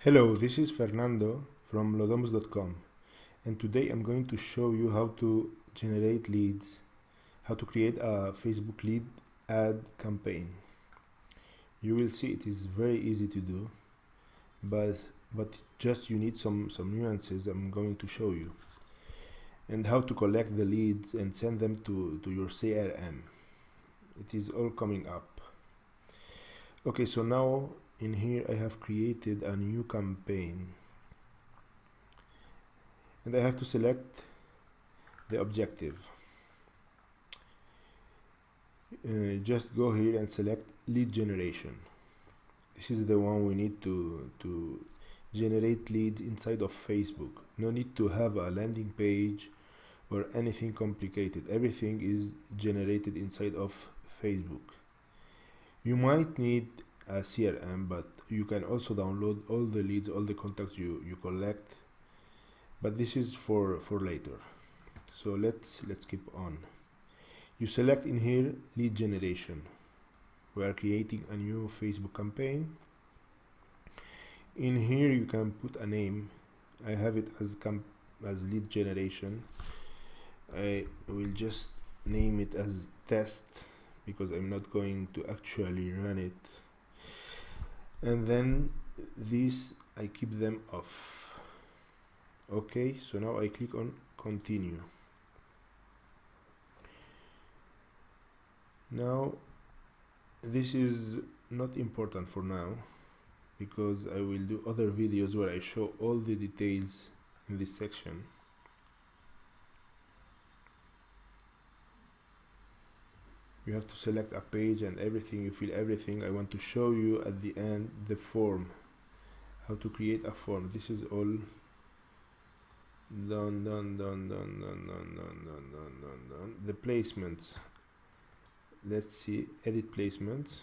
Hello, this is Fernando from Lodomus.com, and today I'm going to show you how to generate leads, how to create a Facebook lead ad campaign. You will see it is very easy to do, but just you need some nuances I'm going to show you, and how to collect the leads and send them to your CRM. It is all coming up. Okay, so now in here I have created a new campaign, and I have to select the objective. Just go here and select lead generation. This is the one we need to generate leads inside of Facebook. No need to have a landing page or anything complicated. Everything is generated inside of Facebook. You might need a CRM, but you can also download all the leads, all the contacts you collect, but this is for later. So let's keep on. You select in here lead generation. We are creating a new Facebook campaign. In here you can put a name. I have it as lead generation. I will just name it as test because I'm not going to actually run it. And then these I keep them off. Okay, so now I click on continue. Now this is not important for now because I will do other videos where I show all the details in this section. You have to select a page and everything, you fill everything. I want to show you at the end the form, how to create a form. This is all done. The placements, let's see, edit placements,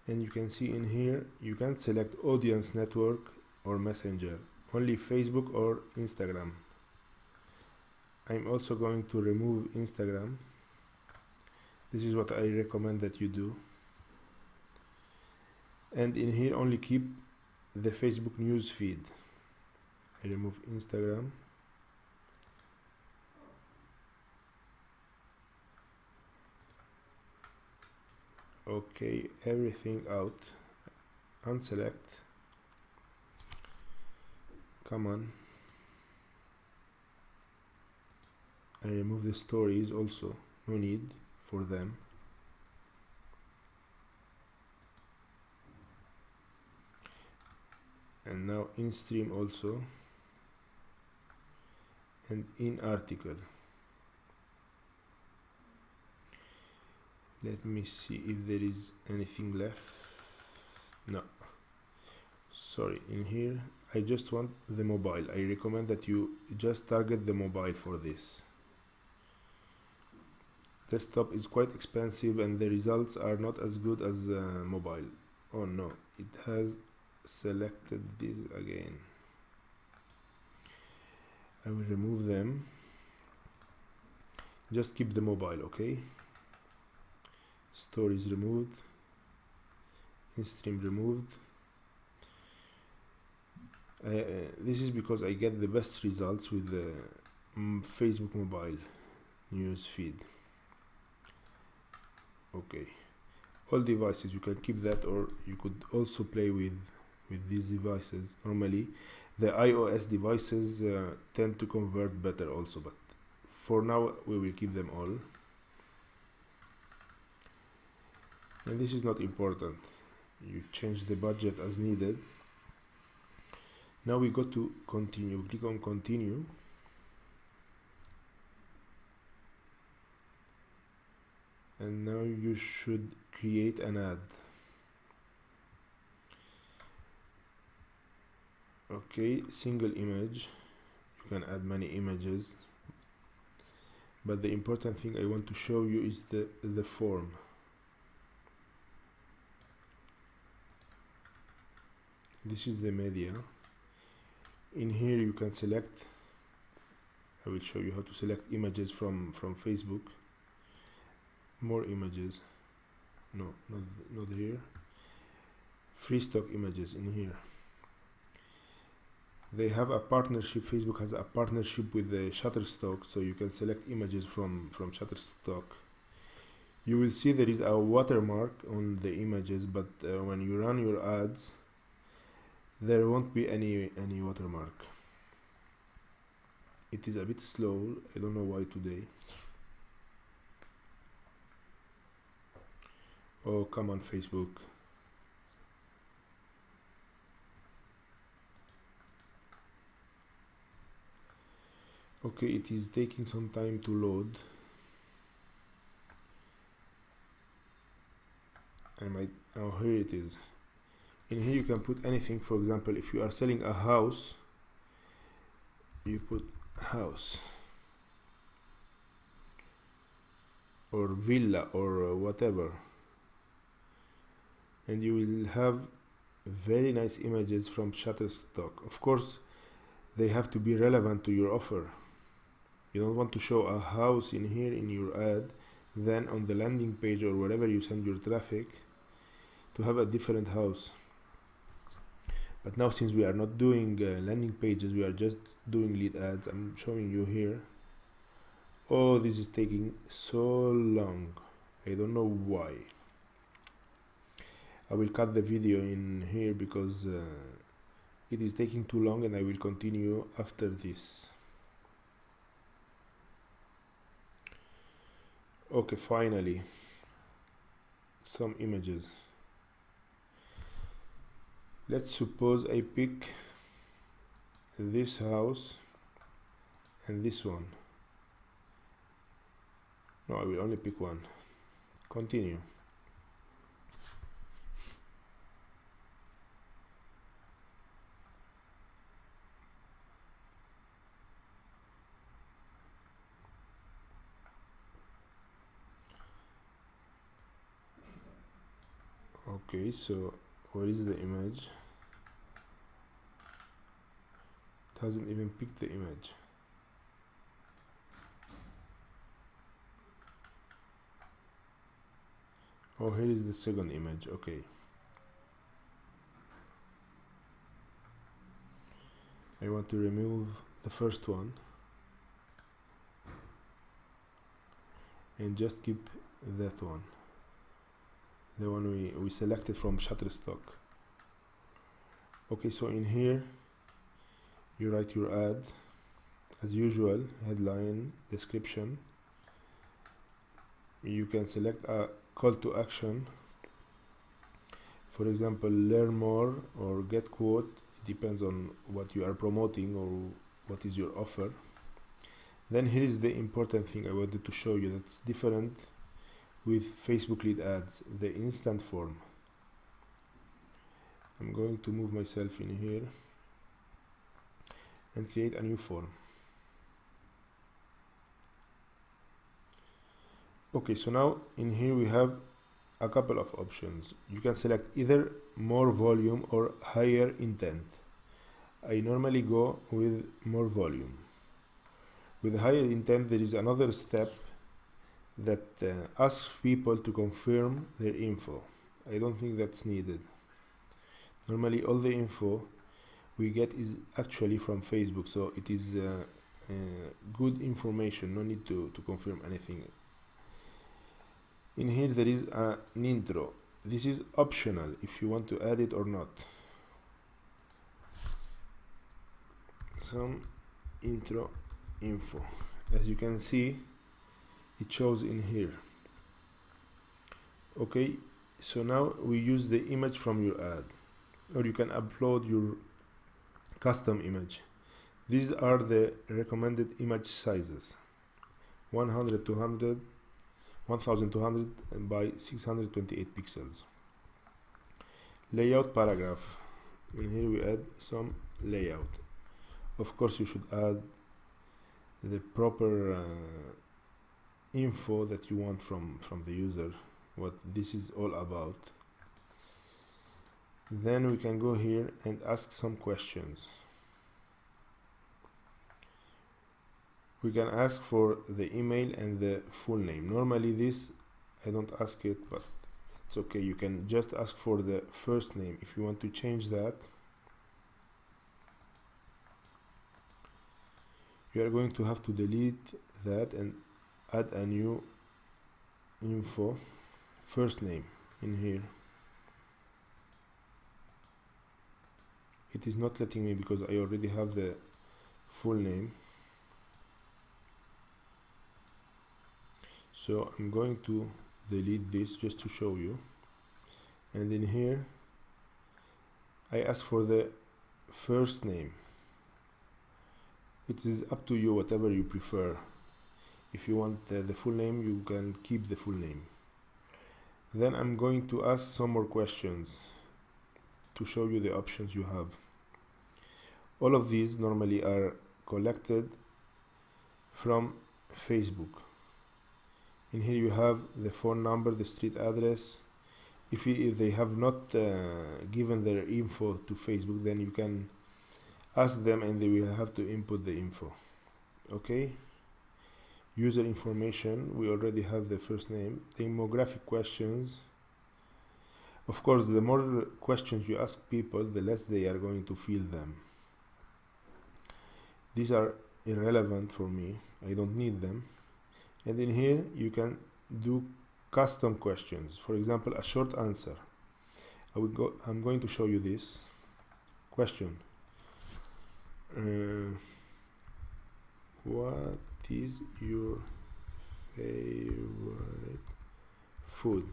and you can see in here you can select audience, network or messenger, only Facebook or Instagram. I'm also going to remove Instagram. This is what I recommend that you do. And in here only keep the Facebook news feed. I remove Instagram. Okay, everything out. Unselect. Come on. I remove the stories also. No need for them. And now in stream also, and in article. Let me see if there is anything left. No, sorry. In here I just want the mobile. I recommend that you just target the mobile for this. Desktop is quite expensive and the results are not as good as mobile. Oh no, it has selected this again. I will remove them. Just keep the mobile, okay? Stories removed, in-stream removed. This is because I get the best results with the Facebook mobile news feed. Okay, all devices you can keep that, or you could also play with these devices. Normally the iOS devices tend to convert better also, but for now we will keep them all. And this is not important, you change the budget as needed. Now we go to continue. Click on continue. And now you should create an ad. Okay, single image. You can add many images, but the important thing I want to show you is the form. This is the media. In here you can select, I will show you how to select images from Facebook. More images, no, not here. free stock images in here. They have a partnership. Facebook has a partnership with the Shutterstock, so you can select images from Shutterstock. You will see there is a watermark on the images, but when you run your ads, there won't be any watermark. It is a bit slow. I don't know why today. Oh, come on, Facebook. Okay, it is taking some time to load. Oh, here it is. In here you can put anything. For example, if you are selling a house, you put house or villa or whatever, and you will have very nice images from Shutterstock. Of course, they have to be relevant to your offer. You don't want to show a house in here in your ad, then on the landing page or wherever you send your traffic to have a different house. But now, since we are not doing landing pages, we are just doing lead ads. I'm showing you here. Oh, this is taking so long. I don't know why. I will cut the video in here because it is taking too long, and I will continue after this. Okay, finally some images. Let's suppose I pick this house and this one. No, I will only pick one. Continue. Okay, so where is the image? It hasn't even picked the image. Oh, here is the second image. Okay. I want to remove the first one and just keep that one, the one we selected from Shutterstock. Okay, so in here you write your ad as usual, headline, description. You can select a call to action, for example, learn more or get quote. It depends on what you are promoting or what is your offer. Then here is the important thing I wanted to show you that's different with Facebook lead ads, the instant form. I'm going to move myself in here and create a new form. Okay, so now in here we have a couple of options. You can select either more volume or higher intent. I normally go with more volume. With higher intent, there is another step that asks people to confirm their info. I don't think that's needed. Normally all the info we get is actually from Facebook, so it is good information, no need to confirm anything. In here there is an intro. This is optional if you want to add it or not. Some intro info. As you can see, it shows in here. Okay, so now we use the image from your ad, or you can upload your custom image. These are the recommended image sizes: 100, 200, 1200 by 628 pixels. Layout paragraph. In here we add some layout. Of course, you should add the proper info that you want from the user, what this is all about. Then we can go here and ask some questions. We can ask for the email and the full name. Normally this I don't ask it, but it's okay. You can just ask for the first name. If you want to change that, you are going to have to delete that and add a new info first name in here. It is not letting me because I already have the full name. So I'm going to delete this just to show you, and in here I ask for the first name. It is up to you, whatever you prefer. If you want the full name, you can keep the full name. Then I'm going to ask some more questions to show you the options you have. All of these normally are collected from Facebook. In here you have the phone number, the street address. If they have not given their info to Facebook, then you can ask them and they will have to input the info. Okay, user information, we already have the first name. Demographic questions, of course, the more questions you ask people, the less they are going to fill them. These are irrelevant for me, I don't need them. And in here you can do custom questions. For example, a short answer. I'm going to show you this question. What is your favorite food?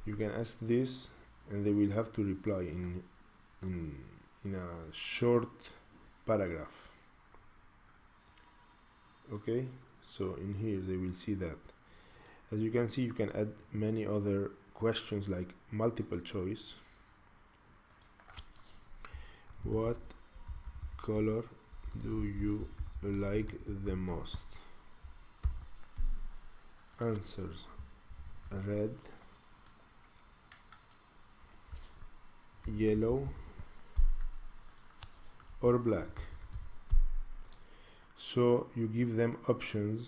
You can ask this and they will have to reply in a short paragraph. Okay, so in here they will see that. As you can see, you can add many other questions like multiple choice. What color do you like the most? Answers: red, yellow, or black. So you give them options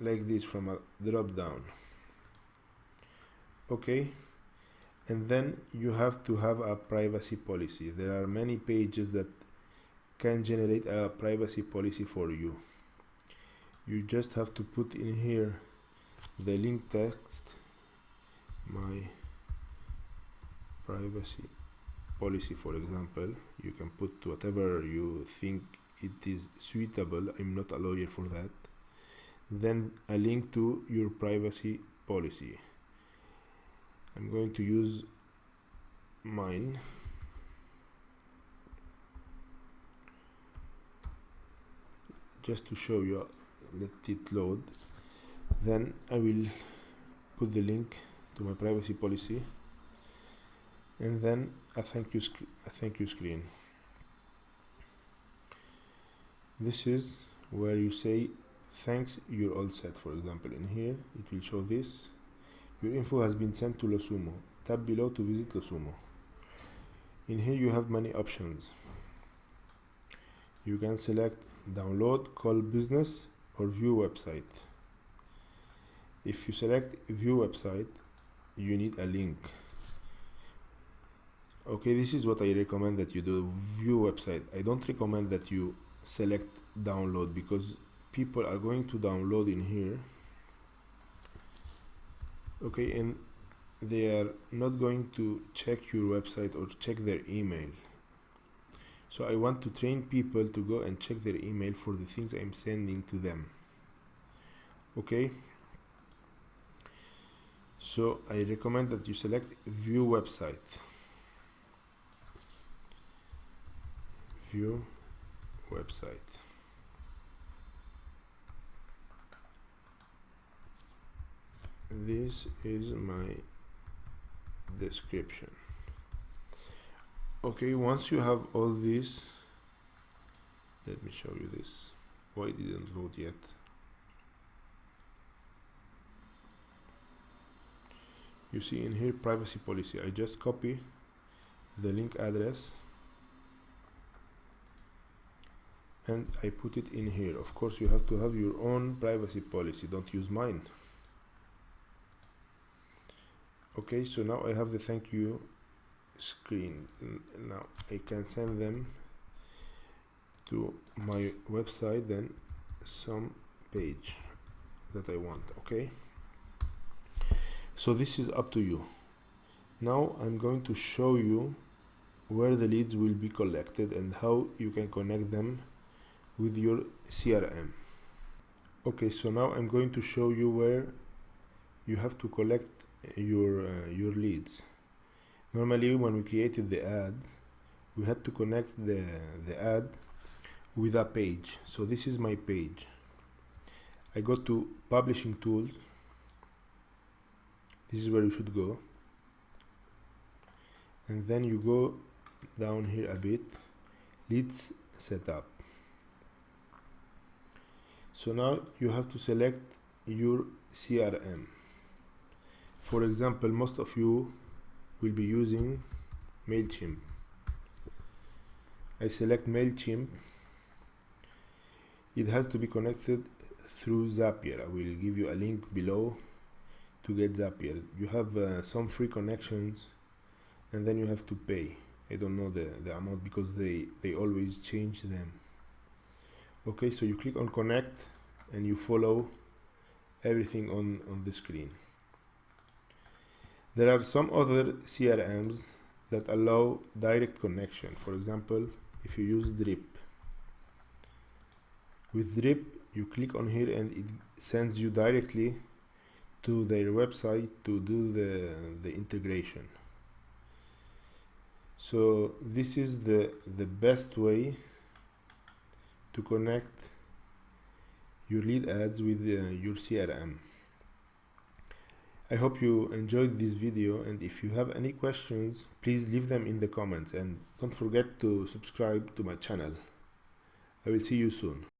like this from a drop down. Okay, and then you have to have a privacy policy. There are many pages that can generate a privacy policy for you. You just have to put in here the link text, my privacy policy, for example. You can put whatever you think it is suitable. I'm not a lawyer for that. Then a link to your privacy policy. I'm going to use mine. Just to show you, let it load. Then I will put the link to my privacy policy, and then a thank you screen. This is where you say thanks, you're all set. For example, in here it will show this: your info has been sent to Losumo. Tap below to visit Losumo. In here you have many options. You can select download, call business, or view website. If you select view website, you need a link. Okay, this is what I recommend that you do: view website. I don't recommend that you select download, because people are going to download in here, okay, and they are not going to check your website or check their email. So I want to train people to go and check their email for the things I'm sending to them. Okay, so I recommend that you select view website. View website. This is my description. Okay, once you have all this, let me show you this. Why it didn't load yet? You see in here privacy policy. I just copy the link address and I put it in here. Of course you have to have your own privacy policy, don't use mine. Okay, so now I have the thank you screen. Now I can send them to my website, then some page that I want. Okay, so this is up to you. Now I'm going to show you where the leads will be collected and how you can connect them with your CRM. Okay, so now I'm going to show you where you have to collect your leads. Normally when we created the ad, we had to connect the ad with a page. So this is my page. I go to publishing tools. This is where you should go, and then you go down here a bit, leads setup. So now you have to select your CRM. For example, most of you will be using MailChimp. I select MailChimp. It has to be connected through Zapier. I will give you a link below to get Zapier. You have some free connections, and then you have to pay. I don't know the amount because they always change them. Okay, so you click on connect and you follow everything on the screen. There are some other CRMs that allow direct connection. For example, if you use Drip. With Drip, you click on here and it sends you directly to their website to do the integration. So this is the best way to connect your lead ads with your CRM. I hope you enjoyed this video, and if you have any questions, please leave them in the comments, and don't forget to subscribe to my channel. I will see you soon.